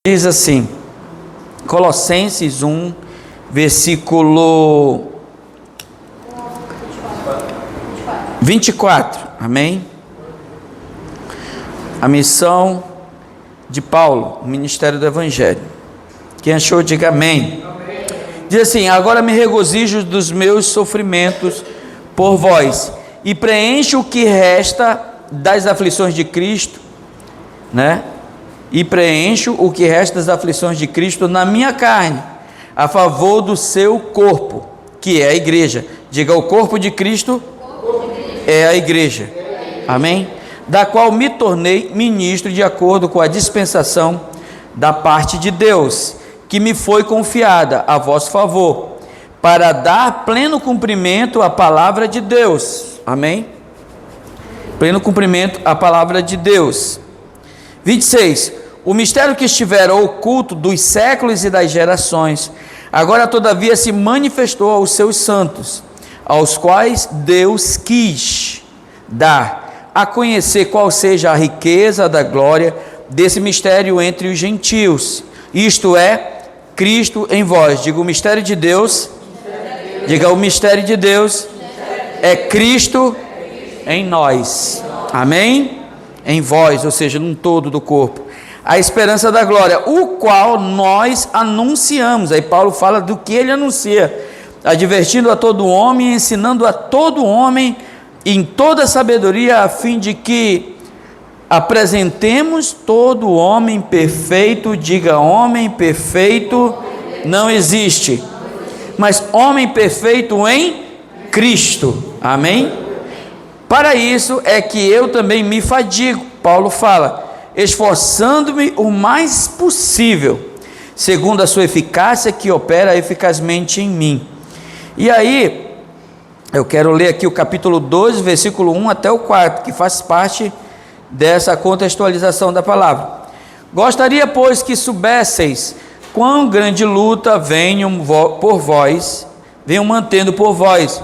Diz assim, Colossenses 1, versículo 24, amém? A missão de Paulo, o ministério do Evangelho. Quem achou, diga amém. Diz assim: agora me regozijo dos meus sofrimentos por vós, e preencho o que resta das aflições de Cristo, né? E preencho o que resta das aflições de Cristo na minha carne, a favor do seu corpo, que é a igreja. Diga: o corpo de Cristo é a igreja, amém? Da qual me tornei ministro de acordo com a dispensação da parte de Deus, que me foi confiada a vosso favor, para dar pleno cumprimento à palavra de Deus, amém? Pleno cumprimento à palavra de Deus. 26. O mistério que estivera oculto dos séculos e das gerações, agora todavia se manifestou aos seus santos, aos quais Deus quis dar a conhecer qual seja a riqueza da glória desse mistério entre os gentios, isto é, Cristo em vós. Diga: o mistério de Deus, diga: o mistério de Deus é Cristo em nós, amém? Em vós, ou seja, num todo do corpo, a esperança da glória, o qual nós anunciamos. Aí Paulo fala do que ele anuncia: advertindo a todo homem, ensinando a todo homem em toda sabedoria, a fim de que apresentemos todo homem perfeito. Diga: homem perfeito não existe, mas homem perfeito em Cristo, amém? Para isso é que eu também me fadigo, Paulo fala, esforçando-me o mais possível, segundo a sua eficácia que opera eficazmente em mim. E aí, eu quero ler aqui o capítulo 12, versículo 1 até o 4, que faz parte dessa contextualização da palavra. Gostaria, pois, que soubesseis quão grande luta venham mantendo por vós,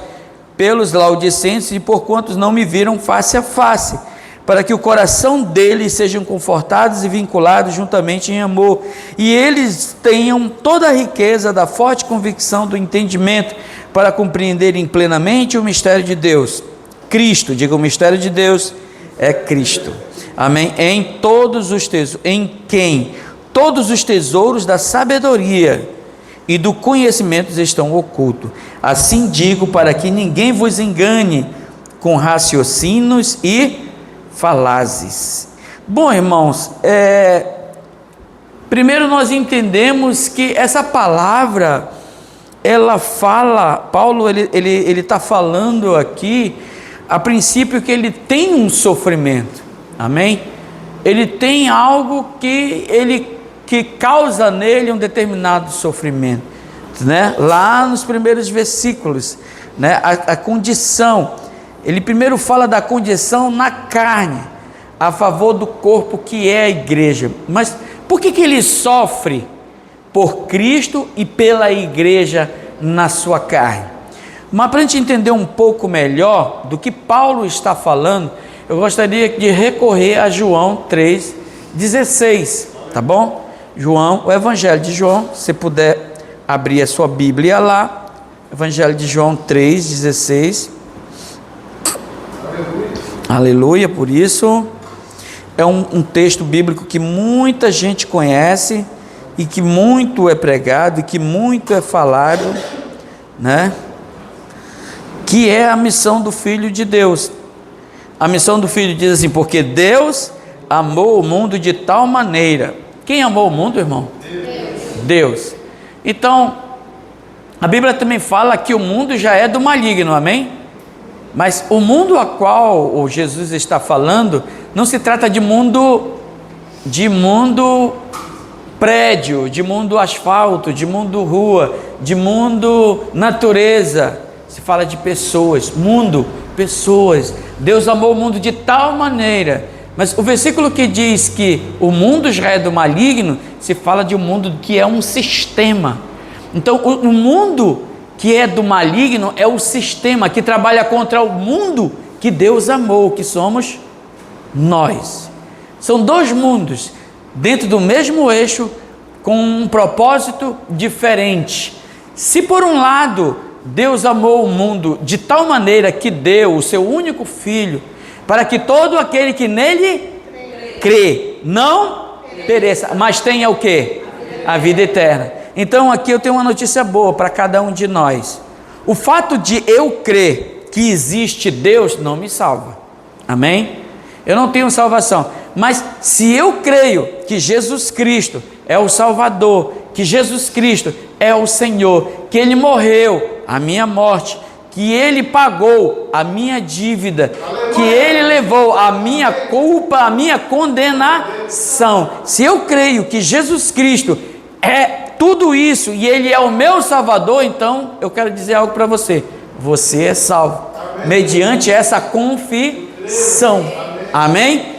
pelos laodicenses e por quantos não me viram face a face, para que o coração deles sejam confortados e vinculados juntamente em amor, e eles tenham toda a riqueza da forte convicção do entendimento, para compreenderem plenamente o mistério de Deus, Cristo. Diga: o mistério de Deus é Cristo, amém? Em quem todos os tesouros da sabedoria e do conhecimento estão ocultos. Assim digo, para que ninguém vos engane com raciocínios e falazes. Bom, irmãos, primeiro nós entendemos que essa palavra, ela fala, Paulo ele está falando aqui, a princípio, que ele tem um sofrimento, amém? Ele tem algo que causa nele um determinado sofrimento, né? Lá nos primeiros versículos, né? A condição, ele primeiro fala da condição na carne, a favor do corpo que é a igreja. Mas por que ele sofre por Cristo e pela igreja na sua carne? Mas para a gente entender um pouco melhor do que Paulo está falando, eu gostaria de recorrer a João 3,16, tá bom? João, o Evangelho de João, se puder abrir a sua Bíblia lá, Evangelho de João 3,16. Aleluia, por isso é um texto bíblico que muita gente conhece e que muito é pregado e que muito é falado, né? Que é a missão do Filho de Deus. A missão do Filho diz assim: porque Deus amou o mundo de tal maneira. Quem amou o mundo, irmão? Deus. Então, a Bíblia também fala que o mundo já é do maligno, amém? Mas o mundo a qual o Jesus está falando, não se trata de mundo prédio, de mundo asfalto, de mundo rua, de mundo natureza. Se fala de pessoas, mundo, pessoas. Deus amou o mundo de tal maneira. Mas o versículo que diz que o mundo já é do maligno, se fala de um mundo que é um sistema. Então, o mundo que é do maligno é o sistema que trabalha contra o mundo que Deus amou, que somos nós. São dois mundos dentro do mesmo eixo, com um propósito diferente. Se por um lado Deus amou o mundo de tal maneira que deu o seu único filho, para que todo aquele que nele crê não pereça, mas tenha o quê? A vida eterna. Então aqui eu tenho uma notícia boa para cada um de nós. O fato de eu crer que existe Deus não me salva. Amém? Eu não tenho salvação. Mas se eu creio que Jesus Cristo é o Salvador, que Jesus Cristo é o Senhor, que Ele morreu a minha morte, que Ele pagou a minha dívida, que Ele levou a minha culpa, a minha condenação. Se eu creio que Jesus Cristo é tudo isso e Ele é o meu Salvador, então eu quero dizer algo para você. Você é salvo, mediante essa confissão. Amém?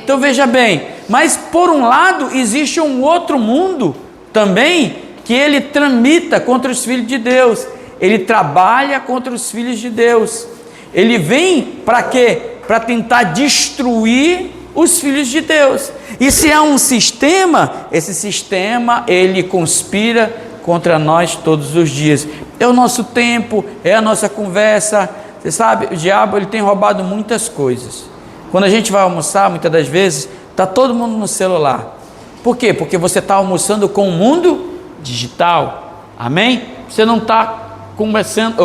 Então veja bem, mas por um lado existe um outro mundo também que ele tramita contra os filhos de Deus, ele trabalha contra os filhos de Deus, ele vem para quê? Para tentar destruir os filhos de Deus. E se há um sistema, esse sistema ele conspira contra nós todos os dias. É o nosso tempo, é a nossa conversa. Você sabe, o diabo ele tem roubado muitas coisas. Quando a gente vai almoçar, muitas das vezes, está todo mundo no celular. Por quê? Porque você está almoçando com o mundo digital. Amém? Você não está conversando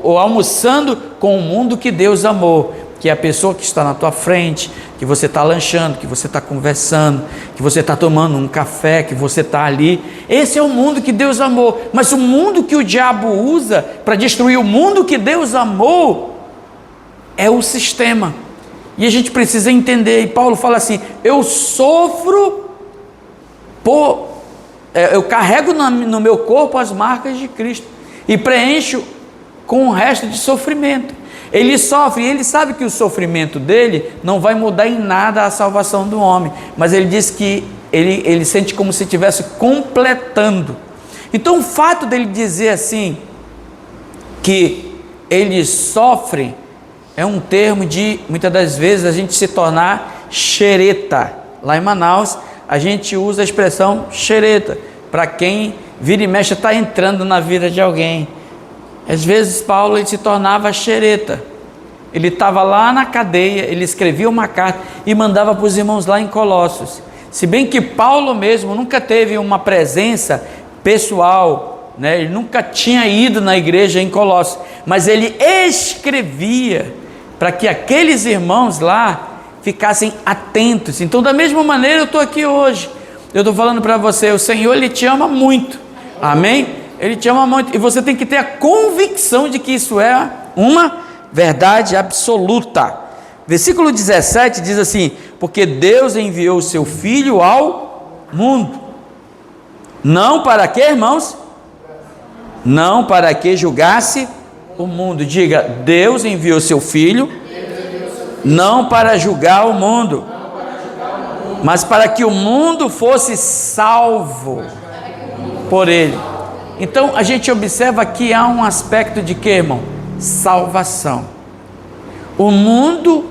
ou almoçando com o mundo que Deus amou, que é a pessoa que está na tua frente, que você está lanchando, que você está conversando, que você está tomando um café, que você está ali. Esse é o mundo que Deus amou. Mas o mundo que o diabo usa para destruir o mundo que Deus amou é o sistema. E a gente precisa entender, e Paulo fala assim, eu sofro, eu carrego no meu corpo as marcas de Cristo, e preencho com o resto de sofrimento. Ele sofre, e ele sabe que o sofrimento dele não vai mudar em nada a salvação do homem, mas ele diz que ele sente como se estivesse completando. Então o fato dele dizer assim, que ele sofre, é um termo de, muitas das vezes, a gente se tornar xereta. Lá em Manaus, a gente usa a expressão xereta, para quem vira e mexe está entrando na vida de alguém. Às vezes Paulo ele se tornava xereta. Ele estava lá na cadeia, ele escrevia uma carta e mandava para os irmãos lá em Colossos. Se bem que Paulo mesmo nunca teve uma presença pessoal, né? Ele nunca tinha ido na igreja em Colossos, mas ele escrevia para que aqueles irmãos lá ficassem atentos. Então, da mesma maneira, eu estou aqui hoje. Eu estou falando para você, o Senhor, Ele te ama muito. Amém? Ele te ama muito. E você tem que ter a convicção de que isso é uma verdade absoluta. Versículo 17 diz assim, porque Deus enviou o seu Filho ao mundo. Não para quê, irmãos? Não para que julgasse o mundo. Diga, Deus enviou seu Filho, não para julgar o mundo, mas para que o mundo fosse salvo por ele. Então a gente observa que há um aspecto de que, irmão? Salvação. O mundo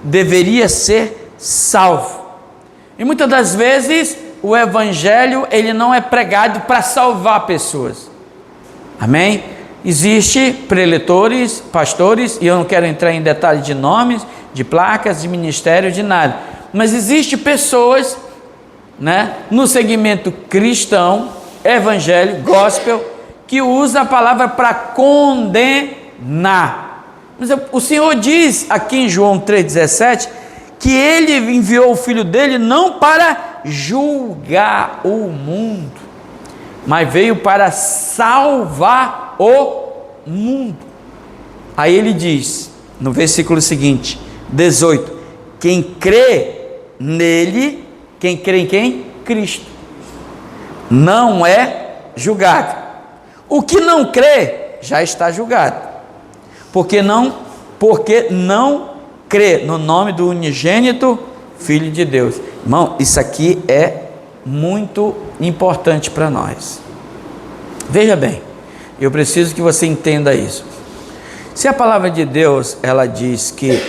deveria ser salvo. E muitas das vezes o evangelho ele não é pregado para salvar pessoas. Amém? Existe preletores, pastores, e eu não quero entrar em detalhes de nomes, de placas, de ministério, de nada, mas existe pessoas, né, no segmento cristão, evangelho, gospel, que usa a palavra para condenar. Mas o Senhor diz aqui em João 3,17 que Ele enviou o Filho dele não para julgar o mundo, mas veio para salvar o mundo. Aí ele diz, no versículo seguinte, 18, quem crê nele, quem crê em quem? Cristo, não é julgado. O que não crê, já está julgado, porque não crê no nome do unigênito Filho de Deus. Irmão, isso aqui é muito importante para nós. Veja bem, eu preciso que você entenda isso. Se a palavra de Deus, ela diz que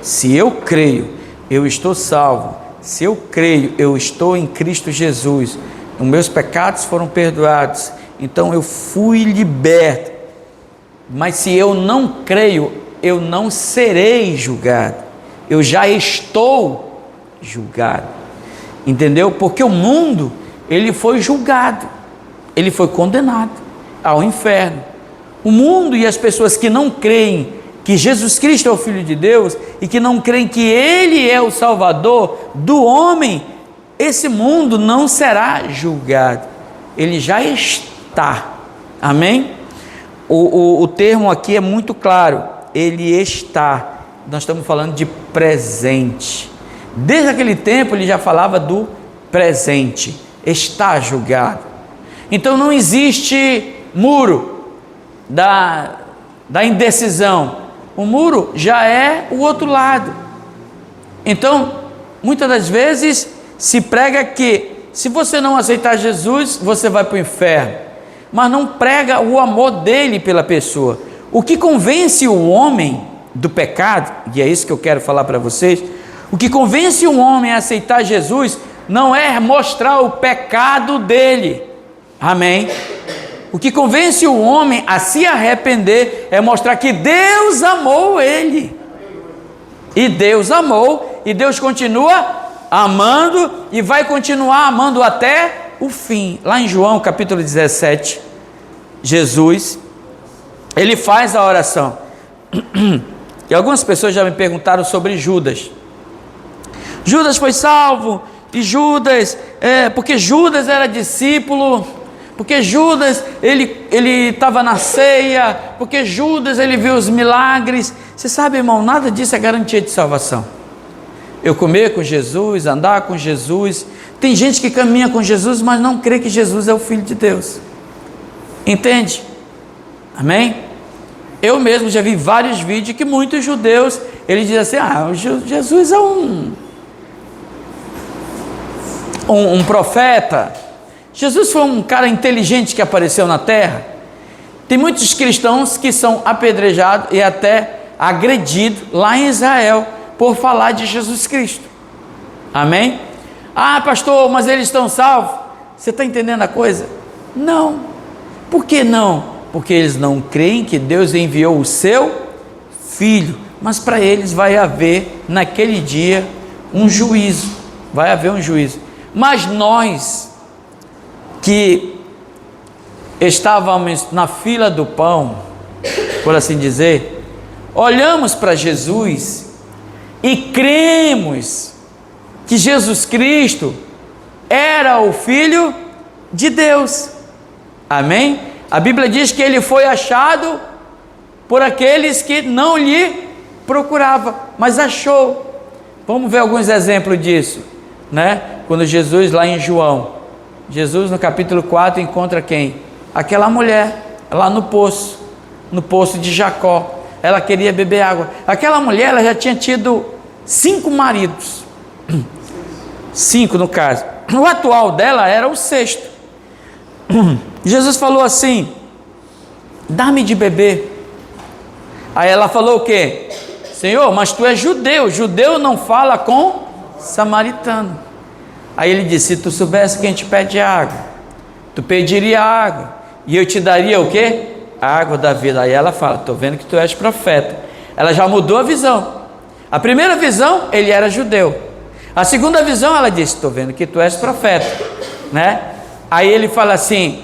se eu creio, eu estou salvo. Se eu creio, eu estou em Cristo Jesus. os meus pecados foram perdoados, então eu fui liberto. Mas se eu não creio, eu não serei julgado, eu já estou julgado, entendeu? Porque o mundo, ele foi julgado, ele foi condenado ao inferno. O mundo e as pessoas que não creem que Jesus Cristo é o Filho de Deus e que não creem que Ele é o Salvador do homem, esse mundo não será julgado, ele já está, amém? O termo aqui é muito claro, ele está, nós estamos falando de presente. Desde aquele tempo ele já falava do presente, está julgado. Então não existe muro da indecisão, o muro já é o outro lado. Então, muitas das vezes se prega que se você não aceitar Jesus, você vai para o inferno, mas não prega o amor dele pela pessoa. O que convence o homem do pecado, e é isso que eu quero falar para vocês, o que convence um homem a aceitar Jesus não é mostrar o pecado dele, amém? O que convence o homem a se arrepender é mostrar que Deus amou ele, e Deus amou, e Deus continua amando, e vai continuar amando até o fim. Lá em João capítulo 17, Jesus, ele faz a oração, e algumas pessoas já me perguntaram sobre Judas. Judas foi salvo, e Judas, porque Judas era discípulo, porque Judas, ele estava na ceia, porque Judas, ele viu os milagres. Você sabe, irmão, nada disso é garantia de salvação. Eu comer com Jesus, andar com Jesus, tem gente que caminha com Jesus, mas não crê que Jesus é o Filho de Deus, entende? Amém? Eu mesmo já vi vários vídeos que muitos judeus, eles dizem assim, Jesus é um profeta, Jesus foi um cara inteligente que apareceu na terra. Tem muitos cristãos que são apedrejados e até agredidos lá em Israel por falar de Jesus Cristo, amém? Pastor, mas eles estão salvos. Você está entendendo a coisa? Não. Por que não? Porque eles não creem que Deus enviou o seu Filho, mas para eles vai haver naquele dia um juízo, vai haver um juízo. Mas nós que estávamos na fila do pão, por assim dizer, olhamos para Jesus e cremos que Jesus Cristo era o Filho de Deus, amém? A Bíblia diz que ele foi achado por aqueles que não lhe procuravam, mas achou. Vamos ver alguns exemplos disso, né? Quando Jesus, lá em João, Jesus no capítulo 4 encontra quem? Aquela mulher lá no poço de Jacó. Ela queria beber água. Aquela mulher, ela já tinha tido 5 maridos, 5 no caso, o atual dela era o 6º. Jesus falou assim, dá-me de beber. Aí ela falou o quê? Senhor, mas tu és judeu, judeu não fala com samaritano. Aí ele disse, se tu soubesse quem te pede água, tu pediria água, e eu te daria o quê? A água da vida. Aí ela fala, estou vendo que tu és profeta. Ela já mudou a visão. A primeira visão, ele era judeu. A segunda visão, ela disse, estou vendo que tu és profeta, né? Aí ele fala assim,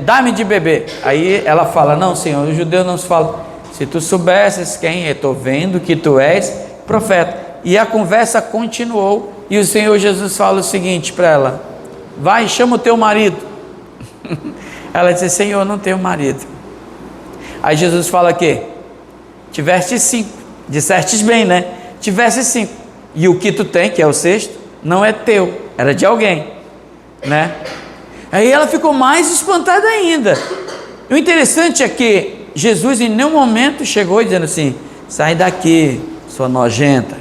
dá-me de beber. Aí ela fala, não Senhor, o judeu não se fala, se tu soubesses quem é, estou vendo que tu és profeta. E a conversa continuou, e o Senhor Jesus fala o seguinte para ela, vai, chama o teu marido. Ela disse, Senhor, não tenho marido. Aí Jesus fala que tiveste 5, dissestes bem, né? Tiveste 5, e o que tu tem, que é o 6º, não é teu, era de alguém, né? Aí ela ficou mais espantada ainda. O interessante é que Jesus em nenhum momento chegou dizendo assim, sai daqui, sua nojenta,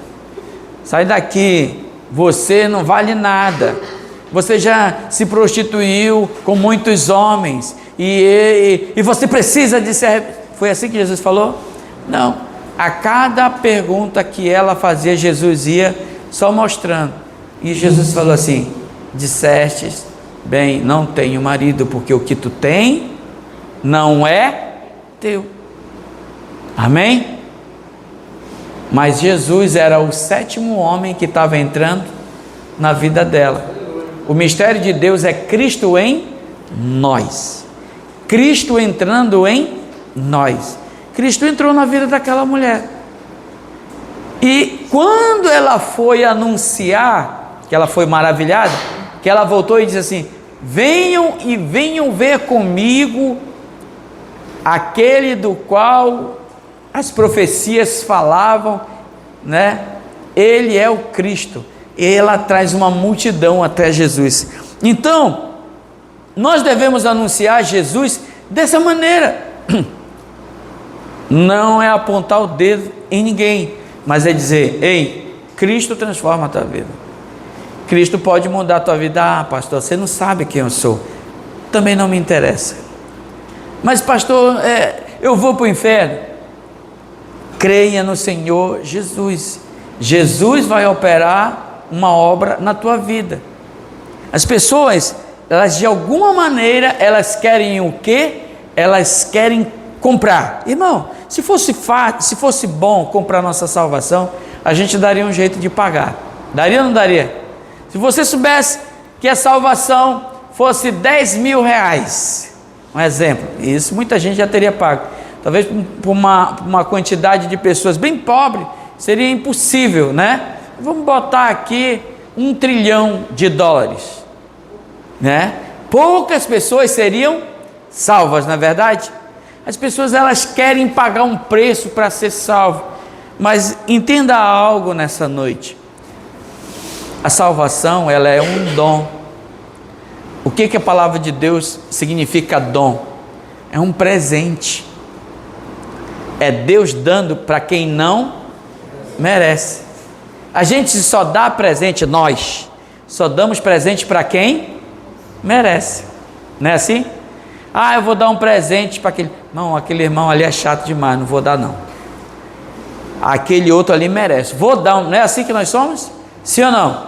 sai daqui, você não vale nada, você já se prostituiu com muitos homens, e você precisa de ser... Foi assim que Jesus falou? Não. A cada pergunta que ela fazia, Jesus ia só mostrando, e Jesus falou assim, dissestes Bem, não tenho marido, porque o que tu tem não é teu. Amém? Mas Jesus era o 7º homem que estava entrando na vida dela. O mistério de Deus é Cristo em nós. Cristo entrando em nós. Cristo entrou na vida daquela mulher. E quando ela foi anunciar, que ela foi maravilhada, que ela voltou e disse assim: venham e venham ver comigo aquele do qual as profecias falavam, né? Ele é o Cristo. E ela traz uma multidão até Jesus. Então, nós devemos anunciar Jesus dessa maneira. Não é apontar o dedo em ninguém, mas é dizer: ei, Cristo transforma a tua vida. Cristo pode mudar a tua vida. Ah, pastor, você não sabe quem eu sou. Também não me interessa. Mas pastor, eu vou para o inferno. Creia no Senhor Jesus. Jesus vai operar uma obra na tua vida. As pessoas, elas de alguma maneira, elas querem o quê? Elas querem comprar. Irmão, se fosse bom comprar nossa salvação, a gente daria um jeito de pagar. Daria ou não daria? Se você soubesse que a salvação fosse 10 mil reais, um exemplo, isso muita gente já teria pago. Talvez por uma quantidade de pessoas bem pobre, seria impossível, né? Vamos botar aqui $1 trilhão, né? Poucas pessoas seriam salvas, na verdade. As pessoas, elas querem pagar um preço para ser salvo. Mas entenda algo nessa noite: a salvação, ela é um dom. O que a palavra de Deus significa dom? É um presente. É Deus dando para quem não merece. A gente só dá presente, nós só damos presente para quem merece. Não é assim? Ah, eu vou dar um presente para aquele... Não, aquele irmão ali é chato demais, não vou dar não. Aquele outro ali merece. Vou dar um... Não é assim que nós somos? Sim ou não?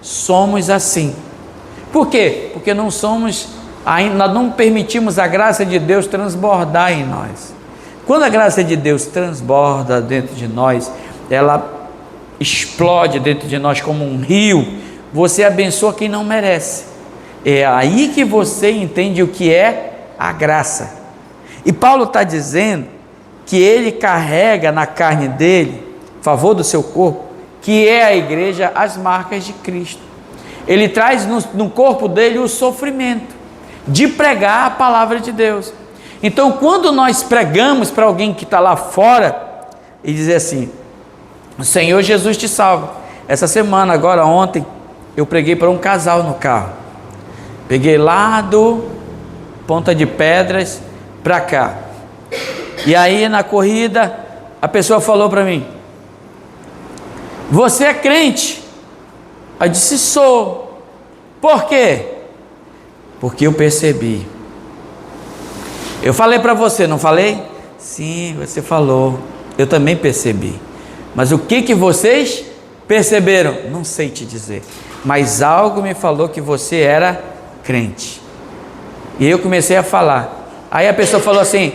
Somos assim. Por quê? Porque não somos... nós não permitimos a graça de Deus transbordar em nós. Quando a graça de Deus transborda dentro de nós, ela explode dentro de nós como um rio, você abençoa quem não merece. É aí que você entende o que é a graça. E Paulo está dizendo que ele carrega na carne dele, a favor do seu corpo, que é a igreja, as marcas de Cristo. Ele traz no corpo dele o sofrimento de pregar a palavra de Deus. Então, quando nós pregamos para alguém que está lá fora e dizer assim: o Senhor Jesus te salva. Essa semana, agora ontem, eu preguei para um casal no carro. Peguei lá do Ponta de Pedras para cá. E aí na corrida, a pessoa falou para mim: você é crente? Eu disse: sou. Por quê? Porque eu percebi. Eu falei para você, não falei? Sim, você falou. Eu também percebi. Mas o que vocês perceberam? Não sei te dizer. Mas algo me falou que você era crente. E eu comecei a falar. Aí a pessoa falou assim: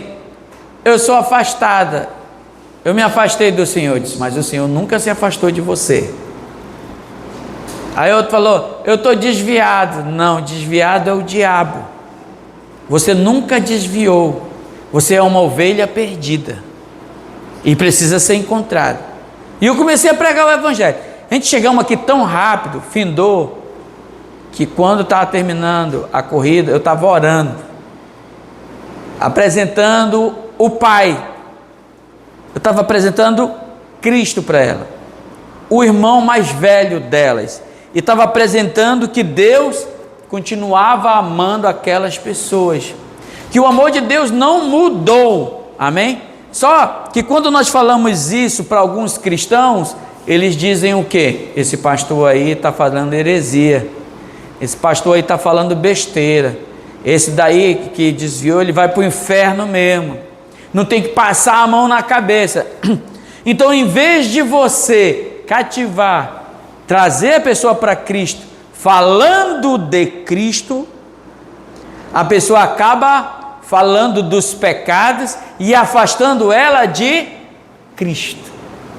eu sou afastada. Eu me afastei do Senhor. Eu disse: mas o Senhor nunca se afastou de você. Aí outro falou: eu estou desviado. Não, desviado é o diabo. Você nunca desviou. Você é uma ovelha perdida e precisa ser encontrado. E eu comecei a pregar o evangelho. A gente chegamos aqui tão rápido, findou, que quando estava terminando a corrida, eu estava orando, apresentando o Pai. Eu estava apresentando Cristo para ela, o irmão mais velho delas, e estava apresentando que Deus continuava amando aquelas pessoas, que o amor de Deus não mudou, amém? Só que quando nós falamos isso para alguns cristãos, eles dizem o quê? Esse pastor aí está falando heresia, esse pastor aí está falando besteira, esse daí que desviou, ele vai para o inferno mesmo, não tem que passar a mão na cabeça. Então, em vez de você cativar, trazer a pessoa para Cristo, falando de Cristo, A pessoa acaba falando dos pecados e afastando ela de Cristo.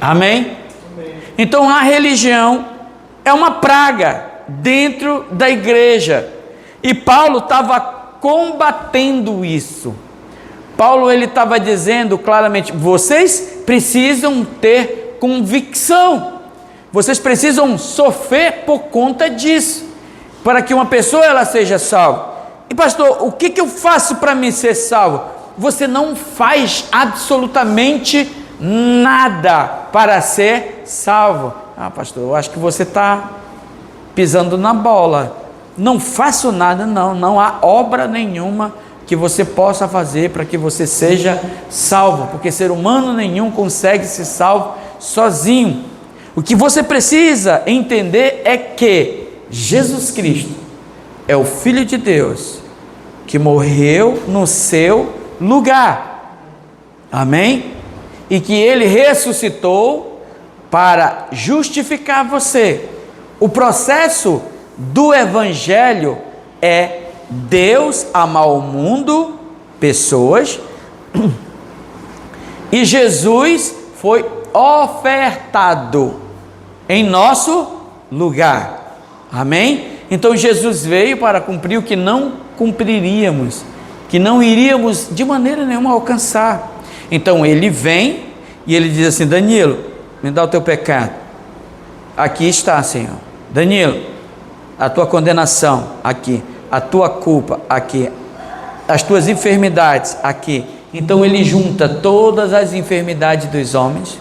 Amém? Então a religião é uma praga dentro da igreja. E Paulo estava combatendo isso. Paulo ele estava dizendo claramente: vocês precisam ter convicção. Vocês precisam sofrer por conta disso, para que uma pessoa ela seja salva. E pastor, o que eu faço para me ser salvo? Você não faz absolutamente nada para ser salvo. Ah, pastor, eu acho que você está pisando na bola. Não faço nada, não há obra nenhuma que você possa fazer para que você seja salvo, porque ser humano nenhum consegue ser salvo sozinho. O que você precisa entender é que Jesus Cristo é o Filho de Deus, que morreu no seu lugar, amém? E que Ele ressuscitou para justificar você. O processo do Evangelho é Deus amar o mundo, pessoas, e Jesus foi ofertado em nosso lugar, amém? Então Jesus veio para cumprir o que não cumpriríamos, que não iríamos de maneira nenhuma alcançar. Então ele vem e ele diz assim: Danilo, me dá o teu pecado, aqui está, Senhor. Danilo, a tua condenação aqui, a tua culpa aqui, as tuas enfermidades aqui. Então ele junta todas as enfermidades dos homens,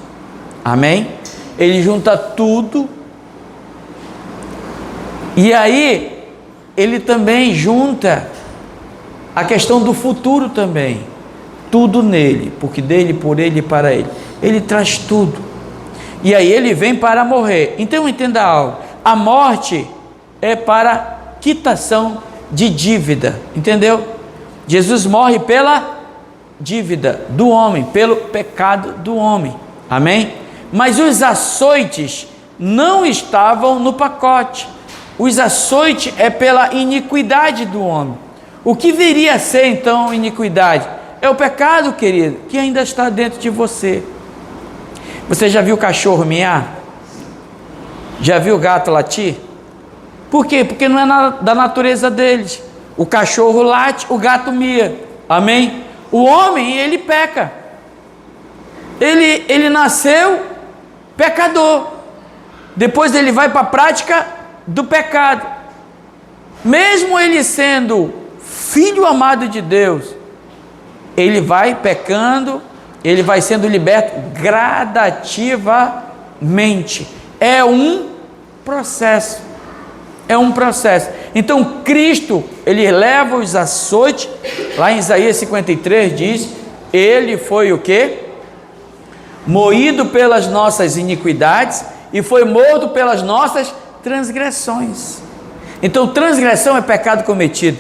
amém? Ele junta tudo, e aí ele também junta a questão do futuro também, tudo nele, porque dele, por ele e para ele, ele traz tudo. E aí ele vem para morrer. Então entenda algo: a morte é para quitação de dívida, entendeu? Jesus morre pela dívida do homem, pelo pecado do homem, amém? Mas os açoites não estavam no pacote. Os açoites é pela iniquidade do homem. O que viria a ser então iniquidade? É o pecado, querido, que ainda está dentro de você. Você já viu o cachorro miar? Já viu o gato latir? Por quê? Porque não é da natureza deles. O cachorro late, o gato mia, amém? O homem, ele peca. Ele nasceu pecador. Depois ele vai para a prática do pecado. Mesmo ele sendo filho amado de Deus, ele vai pecando, ele vai sendo liberto gradativamente. É um processo. É um processo. Então Cristo, ele leva os açoites. Lá em Isaías 53 diz: ele foi o quê? Moído pelas nossas iniquidades e foi morto pelas nossas transgressões. Então transgressão é pecado cometido.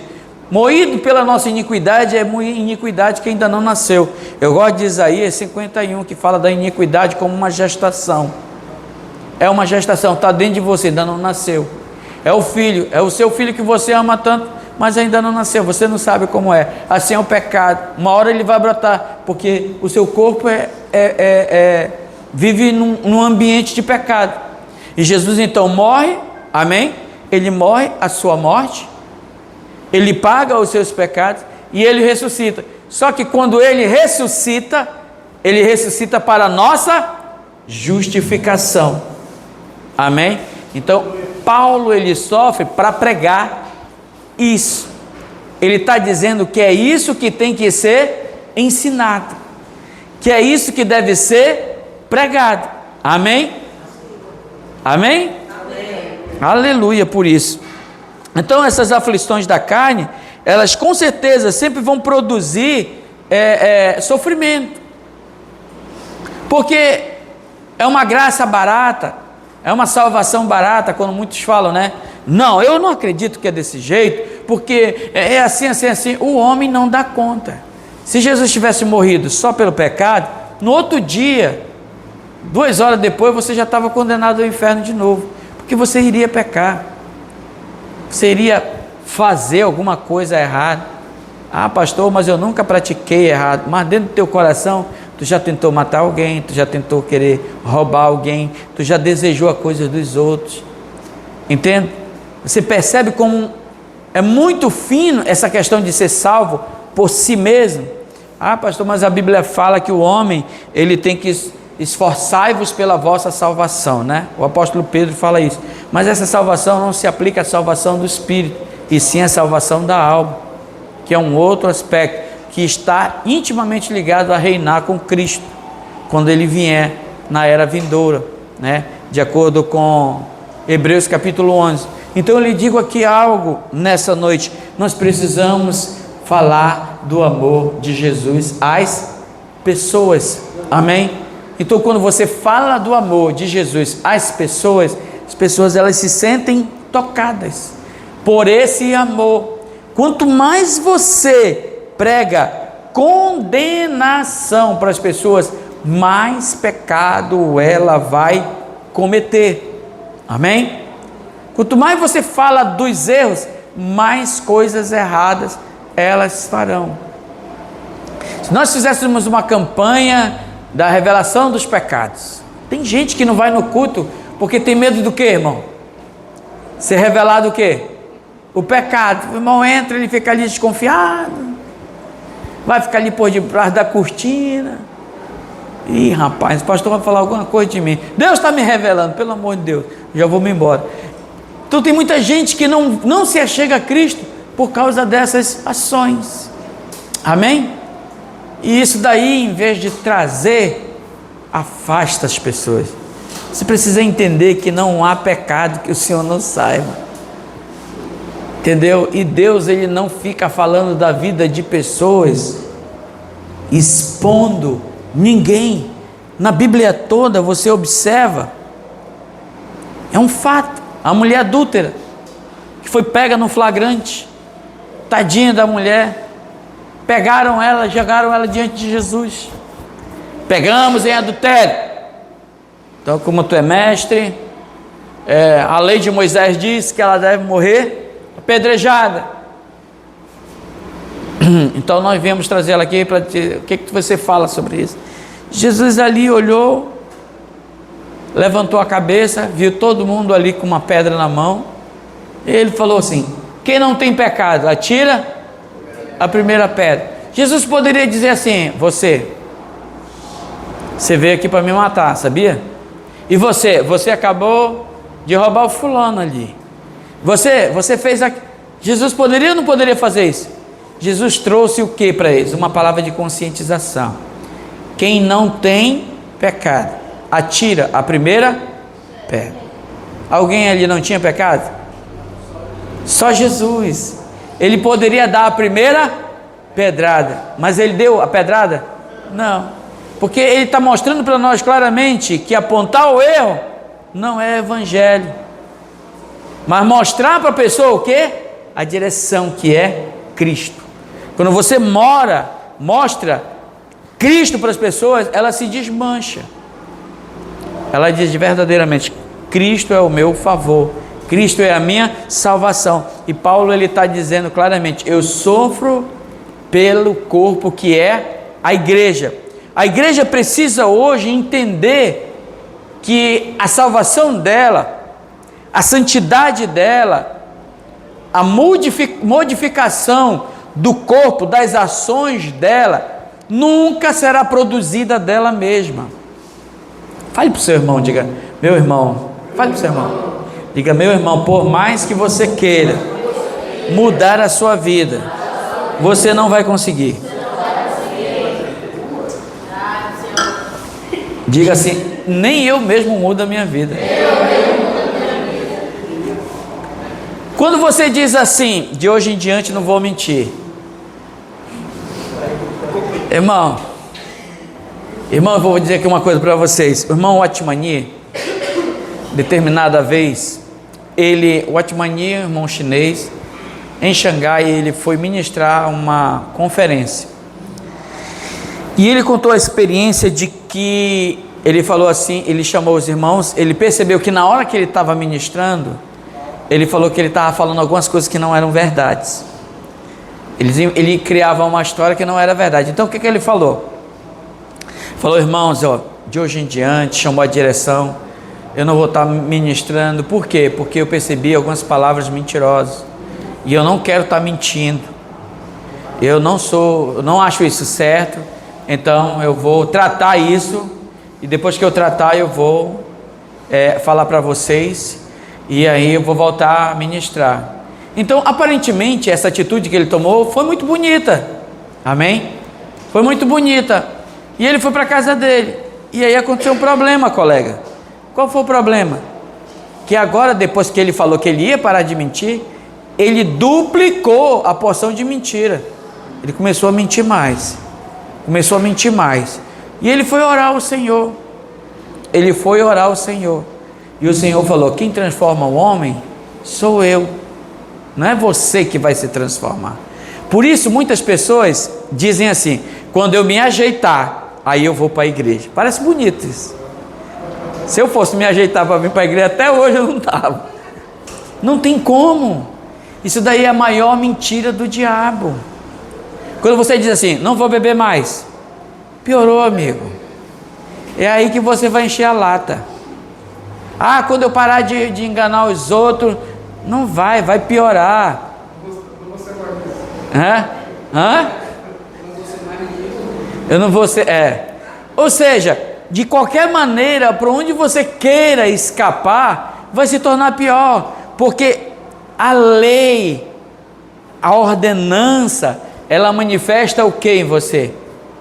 Moído pela nossa iniquidade é iniquidade que ainda não nasceu. Eu gosto de Isaías 51, que fala da iniquidade como uma gestação. É uma gestação, está dentro de você, ainda não nasceu. É o filho, é o seu filho que você ama tanto, mas ainda não nasceu, você não sabe como é. Assim é o pecado, uma hora ele vai brotar, porque o seu corpo vive num ambiente de pecado. E Jesus então morre, amém? Ele morre a sua morte, ele paga os seus pecados e ele ressuscita. Só que quando ele ressuscita para a nossa justificação, amém? Então Paulo ele sofre para pregar isso. Ele está dizendo que é isso que tem que ser ensinado, que é isso que deve ser pregado. Amém? Amém? Amém. Aleluia por isso. Então essas aflições da carne, elas com certeza sempre vão produzir sofrimento, porque é uma graça barata, é uma salvação barata, quando muitos falam, né? Não, eu não acredito que é desse jeito, porque é assim, assim, assim. O homem não dá conta. Se Jesus tivesse morrido só pelo pecado, no outro dia, 2 horas depois, você já estava condenado ao inferno de novo, porque você iria pecar, você iria fazer alguma coisa errada, Ah, pastor, mas eu nunca pratiquei errado. Mas dentro do teu coração, tu já tentou matar alguém, tu já tentou querer roubar alguém, tu já desejou a coisa dos outros. Entende? Você percebe como é muito fino essa questão de ser salvo por si mesmo. Ah, pastor, mas a Bíblia fala que o homem, ele tem que esforçai-vos pela vossa salvação, né? O apóstolo Pedro fala isso. Mas essa salvação não se aplica à salvação do espírito, e sim à salvação da alma, que é um outro aspecto, que está intimamente ligado a reinar com Cristo, quando Ele vier na era vindoura, né? De acordo com Hebreus capítulo 11. Então eu lhe digo aqui algo nessa noite: nós precisamos falar do amor de Jesus às pessoas, amém? Então quando você fala do amor de Jesus às pessoas, as pessoas elas se sentem tocadas por esse amor. Quanto mais você prega condenação para as pessoas, mais pecado ela vai cometer, amém? Quanto mais você fala dos erros, mais coisas erradas elas farão. Se nós fizéssemos uma campanha da revelação dos pecados, tem gente que não vai no culto porque tem medo do que, irmão? Ser revelado o que? O pecado. O irmão entra, ele fica ali desconfiado, vai ficar ali por debaixo da cortina. Ih, rapaz, o pastor vai falar alguma coisa de mim, Deus está me revelando, pelo amor de Deus, já vou me embora. Então tem muita gente que não se achega a Cristo por causa dessas ações, amém? E isso daí, em vez de trazer, afasta as pessoas. Você precisa entender que não há pecado que o Senhor não saiba, entendeu? E Deus, Ele não fica falando da vida de pessoas, expondo ninguém. Na Bíblia toda você observa, é um fato, a mulher adúltera, que foi pega no flagrante, tadinha da mulher, pegaram ela, jogaram ela diante de Jesus, pegamos em adultério. Então, como tu é mestre, a lei de Moisés diz que ela deve morrer apedrejada. Então nós viemos trazer ela aqui para dizer, o que você fala sobre isso? Jesus ali olhou, levantou a cabeça, viu todo mundo ali com uma pedra na mão, e ele falou assim: quem não tem pecado, atira a primeira pedra. Jesus poderia dizer assim: você veio aqui para me matar, sabia? E você acabou de roubar o fulano ali, você fez aqui. Jesus poderia ou não poderia fazer isso? Jesus trouxe o que para eles? Uma palavra de conscientização. Quem não tem pecado, atira a primeira pedra. Alguém ali não tinha pecado? Só Jesus. Ele poderia dar a primeira pedrada, mas ele deu a pedrada? Não, porque ele está mostrando para nós claramente que apontar o erro não é evangelho, mas mostrar para a pessoa o que? A direção, que é Cristo. Quando você mostra Cristo para as pessoas, ela se desmancha. Ela diz verdadeiramente: Cristo é o meu favor, Cristo é a minha salvação. E Paulo, ele está dizendo claramente: eu sofro pelo corpo que é a igreja. A igreja precisa hoje entender que a salvação dela, a santidade dela, a modificação do corpo, das ações dela, nunca será produzida dela mesma. Fale para o seu irmão, diga: meu irmão. Fale para o seu irmão, diga: meu irmão, por mais que você queira mudar a sua vida, você não vai conseguir. Diga assim: nem eu mesmo mudo a minha vida. Quando você diz assim: de hoje em diante não vou mentir, irmão, eu vou dizer aqui uma coisa para vocês. O irmão Watmani, determinada vez, o Watmani, irmão chinês, em Xangai, ele foi ministrar uma conferência, e ele contou a experiência de que, ele falou assim, ele chamou os irmãos, ele percebeu que na hora que ele estava ministrando, ele falou que ele estava falando algumas coisas que não eram verdades. Ele criava uma história que não era verdade. Então o que ele falou? Falou: irmãos, ó, de hoje em diante, chamou a direção, eu não vou estar ministrando. Por quê? Porque eu percebi algumas palavras mentirosas e eu não quero estar mentindo. Eu não acho isso certo. Então eu vou tratar isso, e depois que eu tratar eu vou falar para vocês, e aí eu vou voltar a ministrar. Então aparentemente essa atitude que ele tomou foi muito bonita, amém? Foi muito bonita. E ele foi para a casa dele, e aí aconteceu um problema, colega. Qual foi o problema? Que agora, depois que ele falou que ele ia parar de mentir, ele duplicou a porção de mentira. Ele começou a mentir mais. E ele foi orar ao Senhor. E o Senhor falou: quem transforma o homem sou eu. Não é você que vai se transformar. Por isso muitas pessoas dizem assim: quando eu me ajeitar, aí eu vou para a igreja. Parece bonito isso. Se eu fosse me ajeitar para vir para a igreja, até hoje eu não estava. Não tem como. Isso daí é a maior mentira do diabo. Quando você diz assim: não vou beber mais, piorou, amigo. É aí que você vai encher a lata. Ah, quando eu parar de enganar os outros, não vai piorar. Eu não vou ser. Ou seja, de qualquer maneira, para onde você queira escapar, vai se tornar pior, porque a lei, a ordenança, ela manifesta o que em você?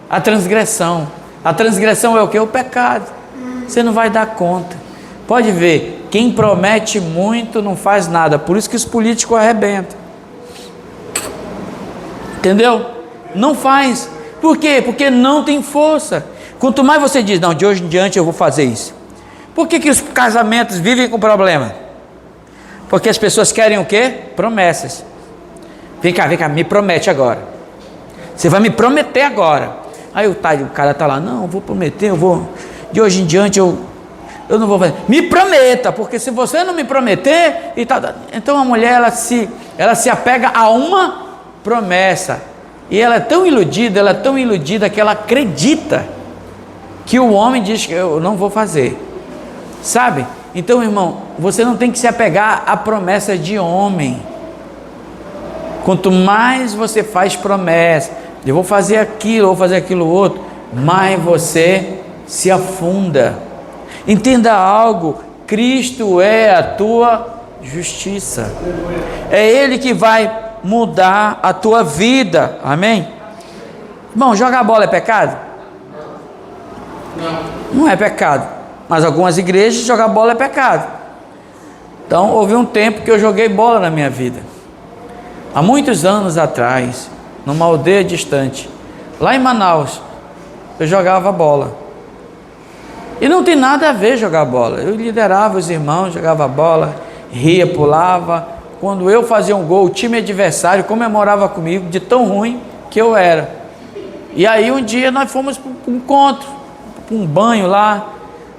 A transgressão. A transgressão é o que? O pecado. Você não vai dar conta. Pode ver, quem promete muito não faz nada. Por isso que os políticos arrebentam. Entendeu? Não faz. Por quê? Porque não tem força. Quanto mais você diz: não, de hoje em diante eu vou fazer isso. Por que os casamentos vivem com problema? Porque as pessoas querem o quê? Promessas. Vem cá, me promete agora. Você vai me prometer agora. Aí o cara está lá: não, eu vou prometer, eu vou. De hoje em diante eu não vou fazer. Me prometa, porque se você não me prometer, então a mulher ela se apega a uma promessa. E ela é tão iludida que ela acredita que o homem diz que eu não vou fazer. Sabe? Então, irmão, você não tem que se apegar a promessa de homem. Quanto mais você faz promessa, eu vou fazer aquilo outro, mais você se afunda. Entenda algo: Cristo é a tua justiça. É Ele que vai mudar a tua vida. Amém? Irmão, jogar bola é pecado? Não é pecado. Mas algumas igrejas jogar bola é pecado. Então houve um tempo que eu joguei bola na minha vida. Há muitos anos atrás, numa aldeia distante, lá em Manaus, eu jogava bola. E não tem nada a ver jogar bola. Eu liderava os irmãos, jogava bola, ria, pulava. Quando eu fazia um gol, o time adversário comemorava comigo de tão ruim que eu era. E aí um dia nós fomos para um encontro, para um banho lá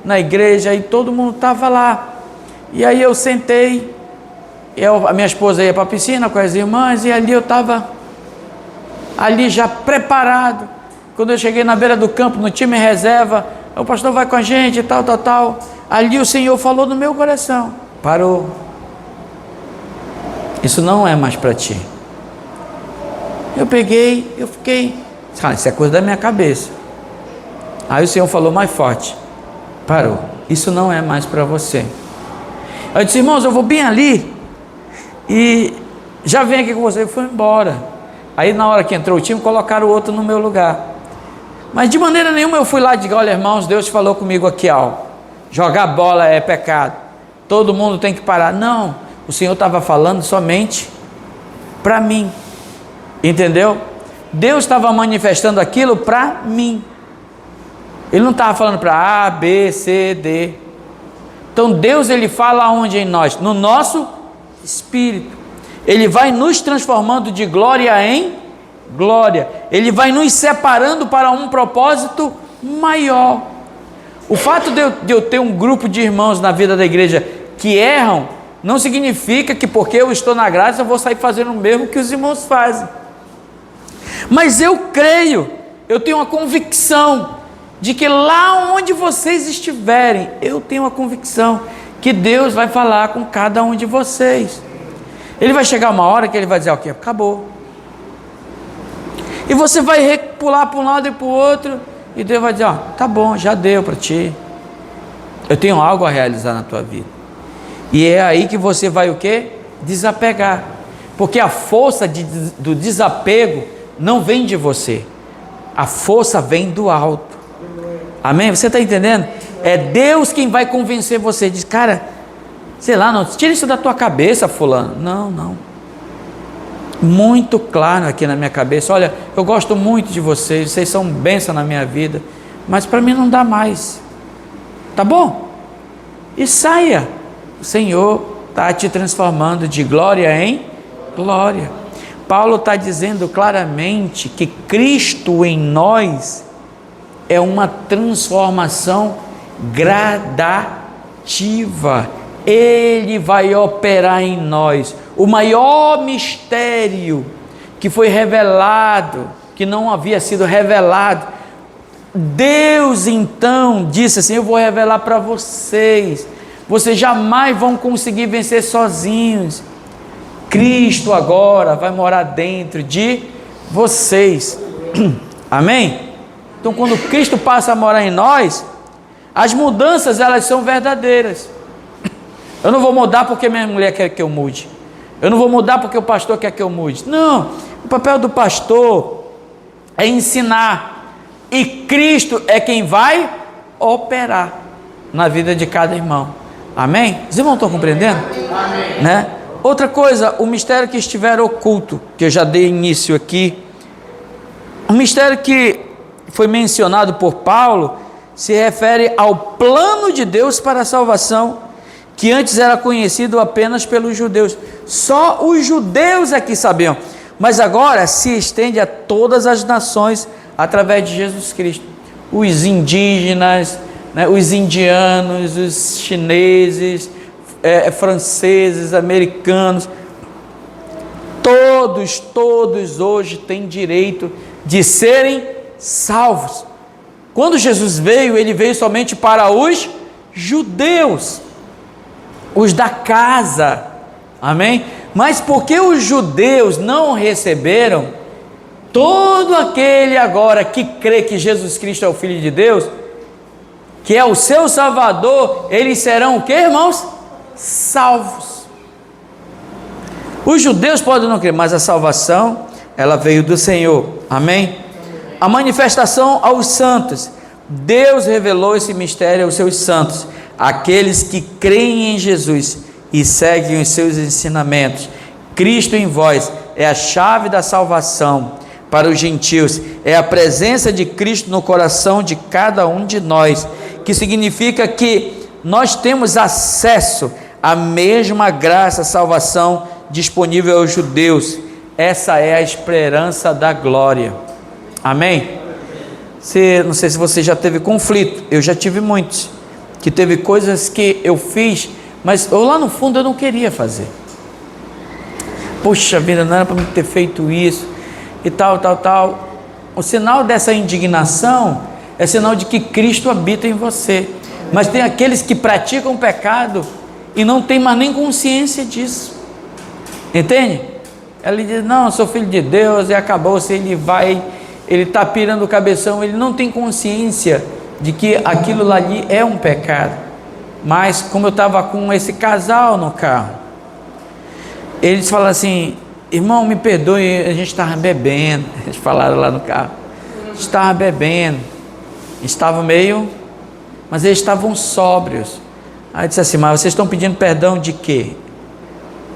na igreja, e todo mundo estava lá. E aí eu sentei, a minha esposa ia para a piscina com as irmãs, e ali eu estava ali já preparado. Quando eu cheguei na beira do campo, no time reserva, o pastor vai com a gente, tal. Ali o Senhor falou no meu coração: parou. Isso não é mais para ti. Eu fiquei, isso é coisa da minha cabeça. Aí o Senhor falou mais forte: parou, isso não é mais para você. Eu disse: irmãos, eu vou bem ali e já vem aqui com você. E foi embora. Aí na hora que entrou o time, colocaram o outro no meu lugar. Mas de maneira nenhuma eu fui lá e digo: olha, irmãos, Deus falou comigo aqui, jogar bola é pecado, todo mundo tem que parar. Não, o Senhor estava falando somente para mim, entendeu? Deus estava manifestando aquilo para mim. Ele não estava falando para A, B, C, D. Então Deus, Ele fala aonde em nós? No nosso espírito. Ele vai nos transformando de glória em glória. Ele vai nos separando para um propósito maior. O fato de eu ter um grupo de irmãos na vida da igreja que erram, não significa que porque eu estou na graça eu vou sair fazendo o mesmo que os irmãos fazem. Mas eu creio, eu tenho uma convicção de que lá onde vocês estiverem, eu tenho uma convicção que Deus vai falar com cada um de vocês. Ele vai chegar uma hora que ele vai dizer: ok, acabou. E você vai pular para um lado e para o outro, e Deus vai dizer: ó, tá bom, já deu para ti. Eu tenho algo a realizar na tua vida. E é aí que você vai o quê? Desapegar. Porque a força do desapego não vem de você. A força vem do alto. Amém? Você está entendendo? É Deus quem vai convencer você. Diz: cara, sei lá, não, tira isso da tua cabeça, fulano. Não. Muito claro aqui na minha cabeça: olha, eu gosto muito de vocês são bênção na minha vida, mas para mim não dá mais. Tá bom? E saia. O Senhor está te transformando de glória em glória. Paulo está dizendo claramente que Cristo em nós é uma transformação gradativa. Ele vai operar em nós. O maior mistério que foi revelado, que não havia sido revelado, Deus então disse assim: eu vou revelar para vocês. Vocês jamais vão conseguir vencer sozinhos. Cristo agora vai morar dentro de vocês. Amém? Então, quando Cristo passa a morar em nós, as mudanças, elas são verdadeiras. Eu não vou mudar porque minha mulher quer que eu mude. Eu não vou mudar porque o pastor quer que eu mude. Não, o papel do pastor é ensinar. E Cristo é quem vai operar na vida de cada irmão. Amém? Os irmãos estão compreendendo? Amém. Né? Outra coisa, o mistério que estiver oculto, que eu já dei início aqui. O mistério que foi mencionado por Paulo se refere ao plano de Deus para a salvação, que antes era conhecido apenas pelos judeus. Só os judeus é que sabiam, mas agora se estende a todas as nações através de Jesus Cristo. Os indígenas, né, os indianos, os chineses, franceses, americanos, todos hoje têm direito de serem salvos. Quando Jesus veio, ele veio somente para os judeus, os da casa, amém? Mas porque os judeus não receberam, todo aquele agora que crê que Jesus Cristo é o Filho de Deus, que é o seu Salvador, eles serão o que, irmãos? Salvos. Os judeus podem não crer, mas a salvação, ela veio do Senhor, amém? A manifestação aos santos, Deus revelou esse mistério aos seus santos, aqueles que creem em Jesus e seguem os seus ensinamentos. Cristo em vós é a chave da salvação para os gentios, é a presença de Cristo no coração de cada um de nós, que significa que nós temos acesso à mesma graça, salvação disponível aos judeus. Essa é a esperança da glória. Amém? Não sei se você já teve conflito, eu já tive muitos, que teve coisas que eu fiz, mas lá no fundo eu não queria fazer. Poxa vida, não era para mim ter feito isso, e tal. O sinal dessa indignação é sinal de que Cristo habita em você. Mas tem aqueles que praticam pecado e não tem mais nem consciência disso, entende? Ele diz: não, eu sou filho de Deus, e acabou-se. Ele está pirando o cabeção, ele não tem consciência de que aquilo ali é um pecado. Mas como eu estava com esse casal no carro, eles falaram assim: irmão, me perdoe, a gente estava bebendo. Eles falaram lá no carro, a gente estava bebendo, estavam mas eles estavam sóbrios. Aí eu disse assim: mas vocês estão pedindo perdão de quê?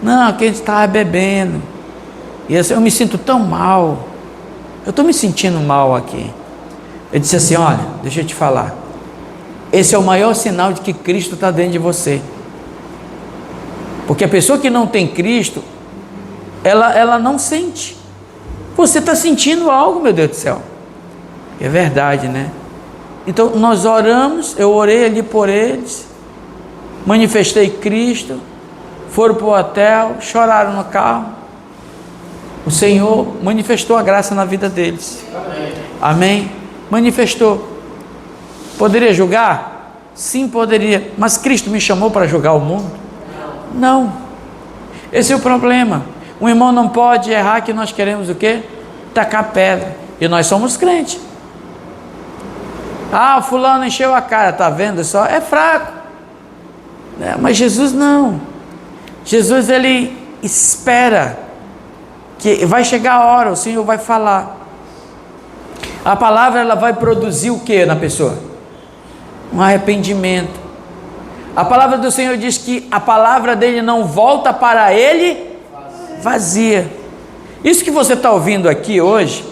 Não, que a gente estava bebendo, e assim, eu me sinto tão mal, eu estou me sentindo mal aqui. Eu disse assim: olha, deixa eu te falar, esse é o maior sinal de que Cristo está dentro de você, porque a pessoa que não tem Cristo, ela não sente. Você está sentindo algo, meu Deus do céu. É verdade, né? Então nós oramos, eu orei ali por eles, manifestei Cristo, foram para o hotel, choraram no carro. O Senhor manifestou a graça na vida deles. Amém? Manifestou. Poderia julgar? Sim, poderia. Mas Cristo me chamou para julgar o mundo? Não. Esse é o problema. Um irmão não pode errar que nós queremos o quê? Tacar pedra. E nós somos crentes. Ah, fulano encheu a cara, tá vendo só? É fraco. Mas Jesus não. Jesus, ele espera que vai chegar a hora, o Senhor vai falar. A palavra, ela vai produzir o que na pessoa? Um arrependimento. A palavra do Senhor diz que a palavra dele não volta para ele vazia. Isso que você está ouvindo aqui hoje,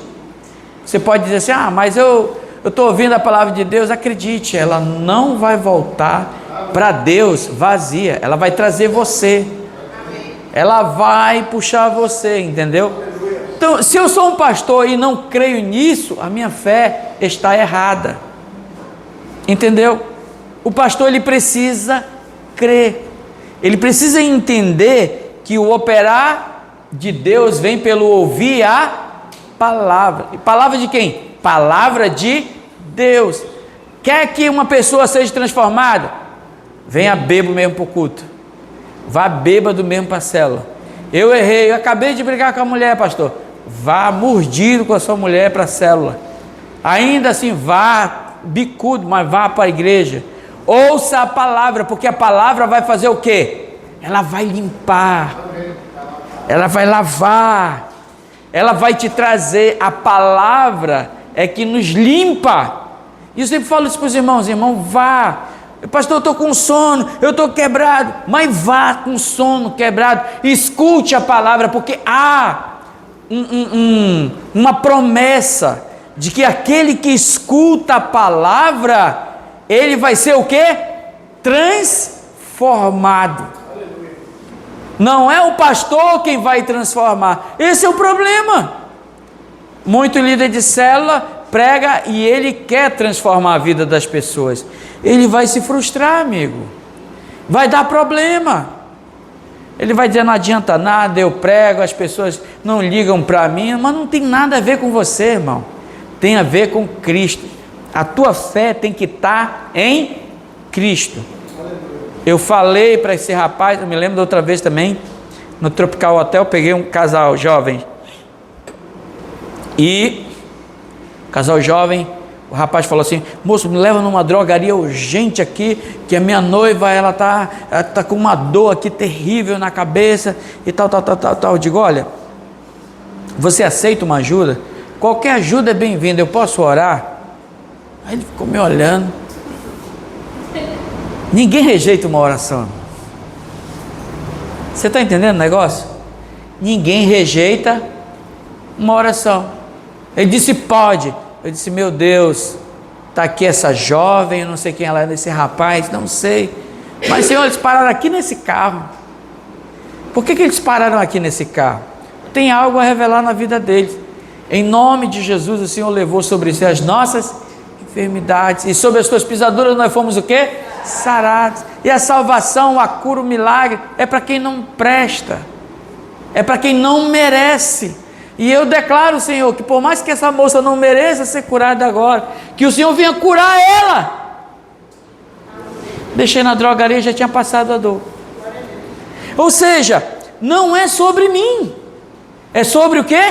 você pode dizer assim, ah, mas eu estou ouvindo a palavra de Deus. Acredite, ela não vai voltar para Deus vazia, ela vai trazer você, ela vai puxar você, entendeu? Então, se eu sou um pastor e não creio nisso, a minha fé está errada, entendeu? O pastor, ele precisa crer, ele precisa entender que o operar de Deus vem pelo ouvir a palavra. E palavra de quem? Palavra de Deus. Quer que uma pessoa seja transformada? Venha bêbado mesmo para o culto, vá bêbado mesmo para a célula. Eu errei, eu acabei de brigar com a mulher, pastor. Vá mordido com a sua mulher para a célula. Ainda assim, vá bicudo, mas vá para a igreja. Ouça a palavra, porque a palavra vai fazer o quê? Ela vai limpar, ela vai lavar, ela vai te trazer. A palavra é que nos limpa. E eu sempre falo isso para os irmãos: irmão, vá. Pastor, eu estou com sono, eu estou quebrado. Mas vá com sono, quebrado, escute a palavra, porque há uma promessa de que aquele que escuta a palavra, ele vai ser o quê? Transformado. Não é o pastor quem vai transformar. Esse é o problema. Muito líder de célula prega e ele quer transformar a vida das pessoas. Ele vai se frustrar, amigo. Vai dar problema. Ele vai dizer, não adianta nada, eu prego, as pessoas não ligam para mim. Mas não tem nada a ver com você, irmão. Tem a ver com Cristo. A tua fé tem que estar em Cristo. Eu falei para esse rapaz, eu me lembro da outra vez também, no Tropical Hotel, peguei um casal jovem. E casal jovem, o rapaz falou assim: moço, me leva numa drogaria urgente aqui, que a minha noiva, ela tá com uma dor aqui terrível na cabeça e tal. Eu digo, olha, você aceita uma ajuda? Qualquer ajuda é bem-vinda, eu posso orar? Aí ele ficou me olhando. Ninguém rejeita uma oração. Você está entendendo o negócio? Ninguém rejeita uma oração. Ele disse, pode. Eu disse, meu Deus, está aqui essa jovem, eu não sei quem ela é, esse rapaz, não sei. Mas, Senhor, eles pararam aqui nesse carro. Por que eles pararam aqui nesse carro? Tem algo a revelar na vida deles. Em nome de Jesus, o Senhor levou sobre si as nossas enfermidades, e sobre as tuas pisaduras nós fomos o quê? Sarados. E a salvação, a cura, o milagre é para quem não presta, é para quem não merece. E eu declaro, Senhor, que por mais que essa moça não mereça ser curada agora, que o Senhor venha curar ela. Deixei na drogaria, já tinha passado a dor. Ou seja, não é sobre mim, é sobre o quê?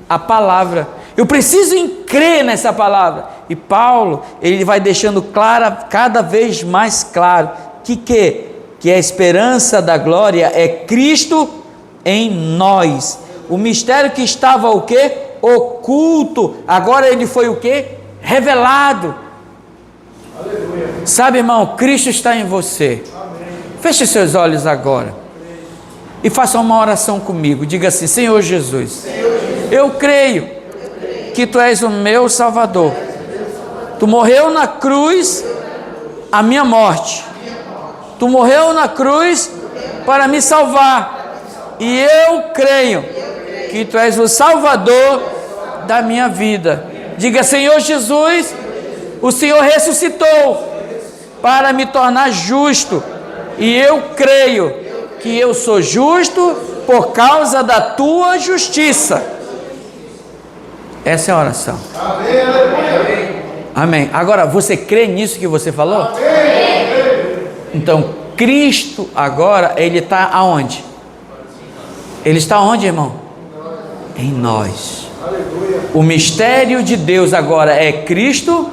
A palavra. Eu preciso crer nessa palavra. E Paulo, ele vai deixando claro, cada vez mais claro, que a esperança da glória é Cristo em nós. O mistério que estava o quê? Oculto, agora ele foi o quê? Revelado. Aleluia. Sabe, irmão, Cristo está em você. Amém. Feche seus olhos agora e faça uma oração comigo. Diga assim: Senhor Jesus, eu creio que Tu és o meu Salvador. Tu morreu na cruz a minha morte. Tu morreu na cruz para me salvar. E eu creio que Tu és o Salvador da minha vida. Diga: Senhor Jesus, o Senhor ressuscitou para me tornar justo. E eu creio que eu sou justo por causa da tua justiça. Essa é a oração. Amém. Agora, você crê nisso que você falou? Então, Cristo agora, Ele está aonde? Ele está onde, irmão? Em nós. O mistério de Deus agora é Cristo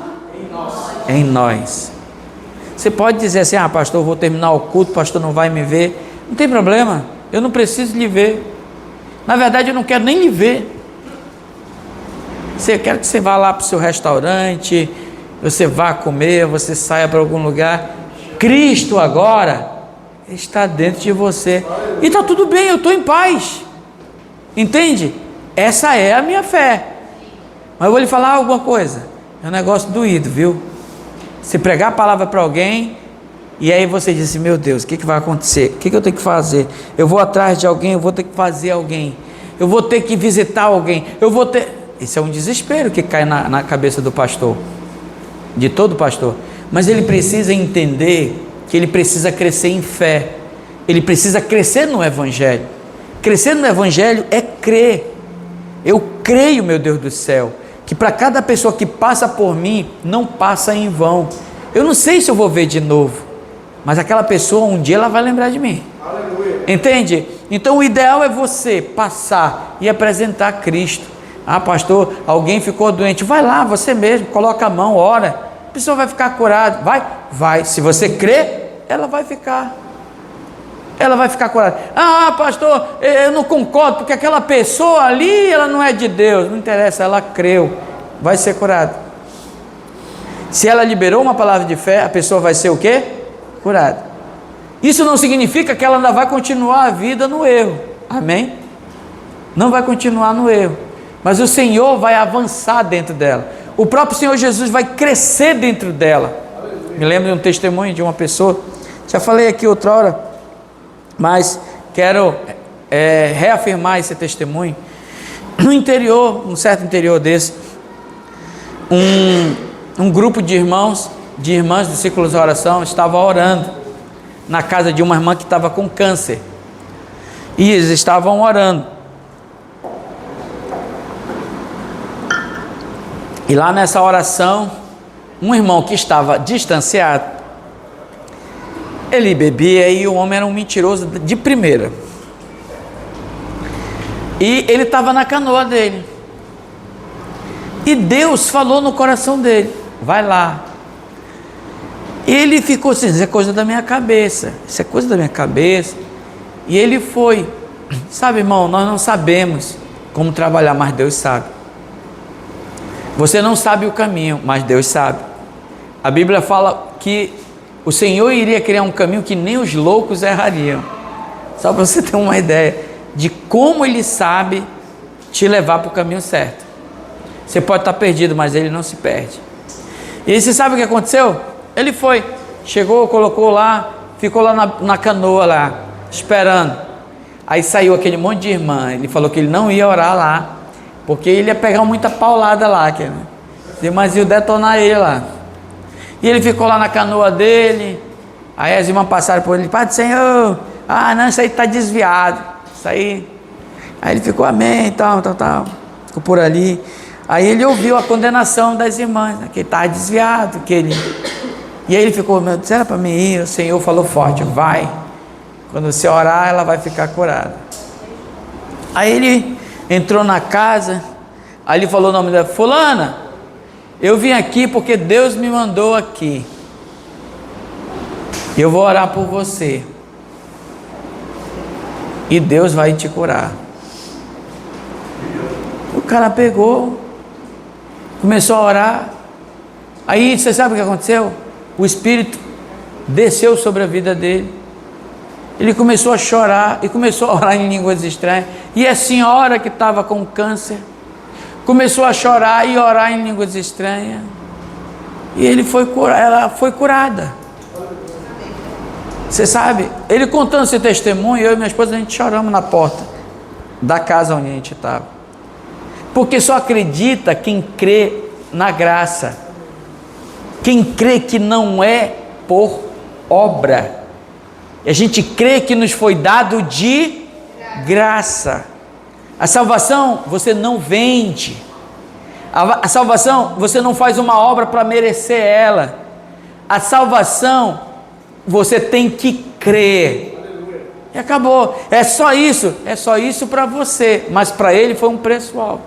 em nós. Você pode dizer assim: ah, pastor, eu vou terminar o culto, o pastor não vai me ver. Não tem problema, eu não preciso lhe ver. Na verdade, eu não quero nem lhe ver. Eu quero que você vá lá para o seu restaurante, você vá comer, você saia para algum lugar. Cristo agora está dentro de você. E está tudo bem, eu estou em paz. Entende? Essa é a minha fé. Mas eu vou lhe falar alguma coisa. É um negócio doído, viu? Se pregar a palavra para alguém, e aí você diz assim: meu Deus, o que vai acontecer? O que eu tenho que fazer? Eu vou atrás de alguém, eu vou ter que fazer alguém, eu vou ter que visitar alguém, eu vou ter... Isso é um desespero que cai na cabeça do pastor, de todo pastor. Mas ele precisa entender que ele precisa crescer em fé, ele precisa crescer no Evangelho. Crescer no Evangelho é crer. Eu creio, meu Deus do céu, que para cada pessoa que passa por mim, não passa em vão. Eu não sei se eu vou ver de novo, mas aquela pessoa um dia ela vai lembrar de mim. Aleluia. Entende? Então o ideal é você passar e apresentar Cristo. Ah, pastor, alguém ficou doente, vai lá, você mesmo, coloca a mão, ora, a pessoa vai ficar curada. Vai, se você crer, ela vai ficar curada. Ah, pastor, eu não concordo, porque aquela pessoa ali, ela não é de Deus. Não interessa, ela creu, vai ser curada. Se ela liberou uma palavra de fé, a pessoa vai ser o quê? Curada. Isso não significa que ela ainda vai continuar a vida no erro, amém? Não vai continuar no erro, mas o Senhor vai avançar dentro dela. O próprio Senhor Jesus vai crescer dentro dela. Me lembro de um testemunho de uma pessoa, já falei aqui outra hora, mas quero reafirmar esse testemunho. No interior, um certo interior desse, um grupo de irmãs do Círculo de Oração estava orando na casa de uma irmã que estava com câncer, e eles estavam orando. E lá nessa oração, um irmão que estava distanciado, ele bebia, e o homem era um mentiroso de primeira. E ele estava na canoa dele. E Deus falou no coração dele: vai lá. Ele ficou assim: isso é coisa da minha cabeça, isso é coisa da minha cabeça. E ele foi. Sabe, irmão, nós não sabemos como trabalhar, mas Deus sabe. Você não sabe o caminho, mas Deus sabe. A Bíblia fala que o Senhor iria criar um caminho que nem os loucos errariam. Só para você ter uma ideia de como Ele sabe te levar para o caminho certo. Você pode estar perdido, mas Ele não se perde. E você sabe o que aconteceu? Ele foi, chegou, colocou lá, ficou lá na canoa lá, esperando. Aí saiu aquele monte de irmã. Ele falou que ele não ia orar lá, porque ele ia pegar muita paulada lá, mas ia detonar ele lá. E ele ficou lá na canoa dele. Aí as irmãs passaram por ele: Pai do Senhor, não, isso aí está desviado, isso aí. Aí ele ficou: amém, tal, ficou por ali. Aí ele ouviu a condenação das irmãs, que ele estava desviado, e aí ele ficou: meu Deus, era para mim ir. O Senhor falou forte: vai, quando você orar, ela vai ficar curada. Aí ele entrou na casa, aí ele falou o nome dela: fulana, eu vim aqui porque Deus me mandou aqui, eu vou orar por você, e Deus vai te curar. O cara pegou, começou a orar. Aí você sabe o que aconteceu? O Espírito desceu sobre a vida dele. Ele começou a chorar e começou a orar em línguas estranhas. E a senhora que estava com câncer começou a chorar e orar em línguas estranhas. E ela foi curada. Você sabe, ele contando esse testemunho, eu e minha esposa, a gente choramos na porta da casa onde a gente estava. Porque só acredita quem crê na graça. Quem crê que não é por obra. A gente crê que nos foi dado de graça. A salvação você não vende. A salvação você não faz uma obra para merecer ela. A salvação você tem que crer. E acabou. É só isso para você, mas para ele foi um preço alto.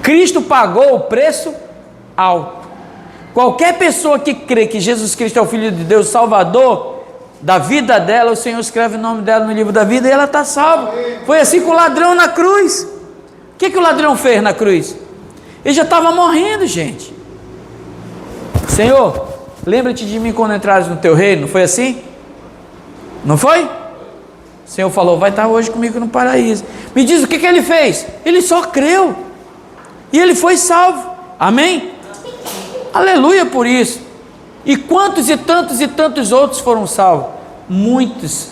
Cristo pagou o preço alto. Qualquer pessoa que crê que Jesus Cristo é o Filho de Deus, Salvador da vida dela, o Senhor escreve o nome dela no livro da vida e ela está salva. Foi assim com o ladrão na cruz. O que o ladrão fez na cruz? Ele já estava morrendo, gente. Senhor, lembra-te de mim quando entrares no teu reino. Não foi assim? Não foi? O Senhor falou, vai estar hoje comigo no paraíso. Me diz o que ele fez? Ele só creu. E ele foi salvo. Amém? Aleluia por isso. E quantos e tantos outros foram salvos? Muitos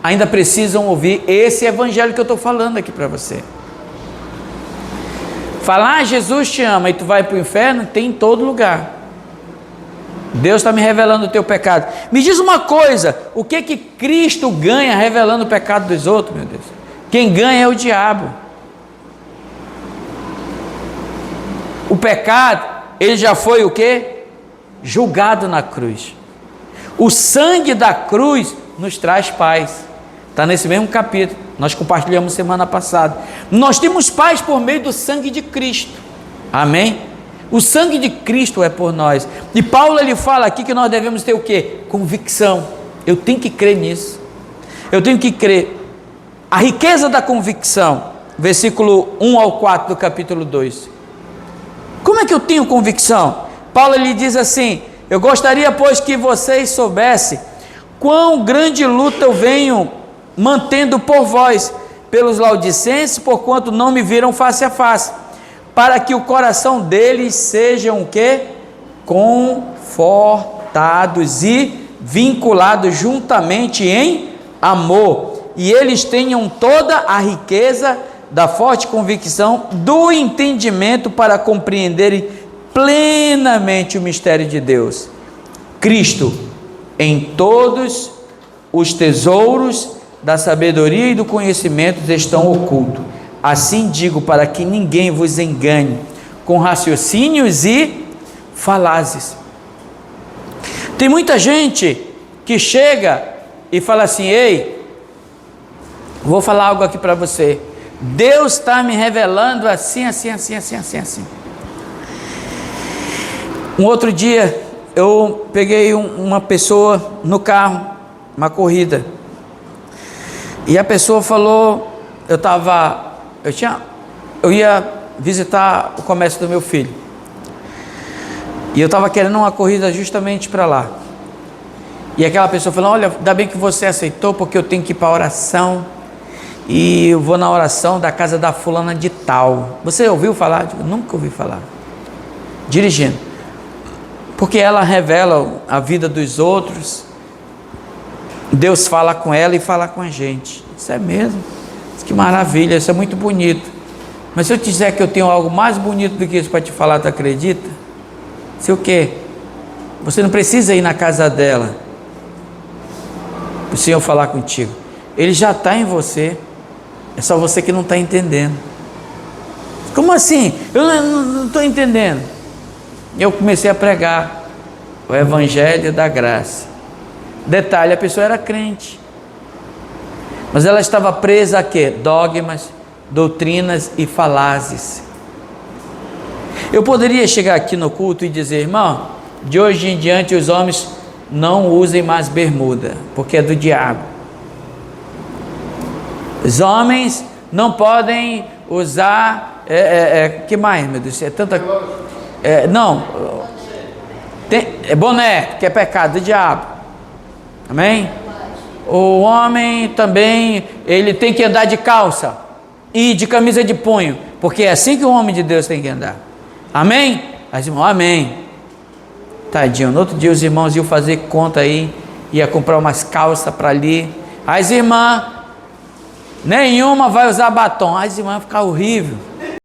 ainda precisam ouvir esse evangelho que eu estou falando aqui para você. Falar Jesus te ama e tu vai para o inferno, tem em todo lugar. Deus está me revelando o teu pecado. Me diz uma coisa, o que Cristo ganha revelando o pecado dos outros, meu Deus? Quem ganha é o diabo. O pecado, ele já foi o quê? Julgado na cruz. O sangue da cruz nos traz paz. Está nesse mesmo capítulo, nós compartilhamos semana passada. Nós temos paz por meio do sangue de Cristo. Amém? O sangue de Cristo é por nós. E Paulo ele fala aqui que nós devemos ter o quê? Convicção. Eu tenho que crer nisso. Eu tenho que crer. A riqueza da convicção. Versículo 1 ao 4 do capítulo 2. Como é que eu tenho convicção? Paulo ele diz assim: eu gostaria, pois, que vocês soubessem quão grande luta eu venho mantendo por vós, pelos laudicenses, porquanto não me viram face a face, para que o coração deles sejam o quê? Confortados e vinculados juntamente em amor, e eles tenham toda a riqueza da forte convicção do entendimento para compreenderem plenamente o mistério de Deus, Cristo em todos os tesouros da sabedoria e do conhecimento estão ocultos. Assim digo, para que ninguém vos engane com raciocínios e falazes. Tem muita gente que chega e fala assim: ei, vou falar algo aqui para você. Deus está me revelando assim. Um outro dia eu peguei uma pessoa no carro, uma corrida, e a pessoa falou, eu ia visitar o comércio do meu filho, e eu estava querendo uma corrida justamente para lá, e aquela pessoa falou: olha, ainda bem que você aceitou, porque eu tenho que ir para a oração, e eu vou na oração da casa da fulana de tal. Você ouviu falar? Eu nunca ouvi falar. Dirigindo, porque ela revela a vida dos outros, Deus fala com ela e fala com a gente. Isso é mesmo? Que maravilha, isso é muito bonito. Mas se eu te disser que eu tenho algo mais bonito do que isso para te falar, tu acredita? Se o quê? Você não precisa ir na casa dela para o Senhor falar contigo. Ele já está em você. É só você que não está entendendo. Como assim? Eu não estou entendendo. Eu comecei a pregar o Evangelho da Graça. Detalhe, a pessoa era crente, mas ela estava presa a quê? Dogmas, doutrinas e falazes. Eu poderia chegar aqui no culto e dizer: irmão, de hoje em diante os homens não usem mais bermuda, porque é do diabo. Os homens não podem usar, que mais, meu Deus, é tanta... boné, que é pecado do diabo. Amém? O homem também, ele tem que andar de calça e de camisa de punho, porque é assim que o homem de Deus tem que andar. Amém? As irmãs, amém. Tadinho, no outro dia os irmãos iam fazer conta aí, ia comprar umas calças para ali. As irmãs, nenhuma vai usar batom. As irmãs vão ficar horrível.